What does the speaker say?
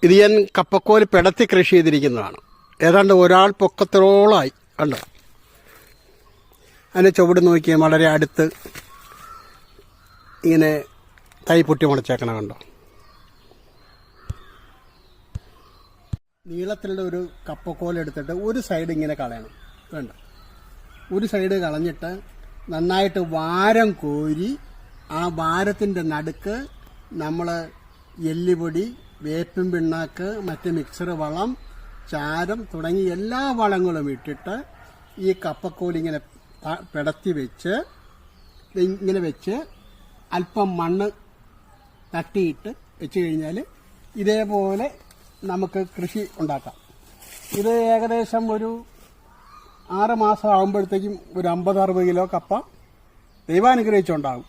ഇത് ഞാൻ കപ്പക്കോല് പിടത്തി കൃഷി ചെയ്തിരിക്കുന്നതാണ്. ഏതാണ്ട് ഒരാൾ പൊക്കത്തോളമായി കണ്ടോ. അതിൻ്റെ ചുവട് നോക്കിയാൽ വളരെ അടുത്ത് ഇങ്ങനെ തൈ പൊട്ടി മുളച്ചേക്കണം കണ്ടോ. നീളത്തിലുള്ള ഒരു കപ്പക്കോല് എടുത്തിട്ട് ഒരു സൈഡ് ഇങ്ങനെ കളയണം. വേണ്ട, ഒരു സൈഡ് കളഞ്ഞിട്ട് നന്നായിട്ട് വാരം കോരി ആ വാരത്തിൻ്റെ നടുക്ക് നമ്മൾ എല്ലുപൊടി, വേപ്പിൻ പിണ്ണാക്ക്, മറ്റ് മിക്സർ വളം, ചാരം തുടങ്ങി എല്ലാ വളങ്ങളും ഇട്ടിട്ട് ഈ കപ്പക്കോലിങ്ങനെ പിടത്തി വെച്ച് ഇങ്ങനെ വെച്ച് അല്പം മണ്ണ് തട്ടിയിട്ട് വെച്ച് കഴിഞ്ഞാൽ ഇതേപോലെ നമുക്ക് കൃഷി ഉണ്ടാക്കാം. ഇത് ഏകദേശം ഒരു 6 മാസം ആകുമ്പോഴത്തേക്കും ഒരു 50-60 കിലോ കപ്പ ദൈവാനുഗ്രഹിച്ചുണ്ടാകും.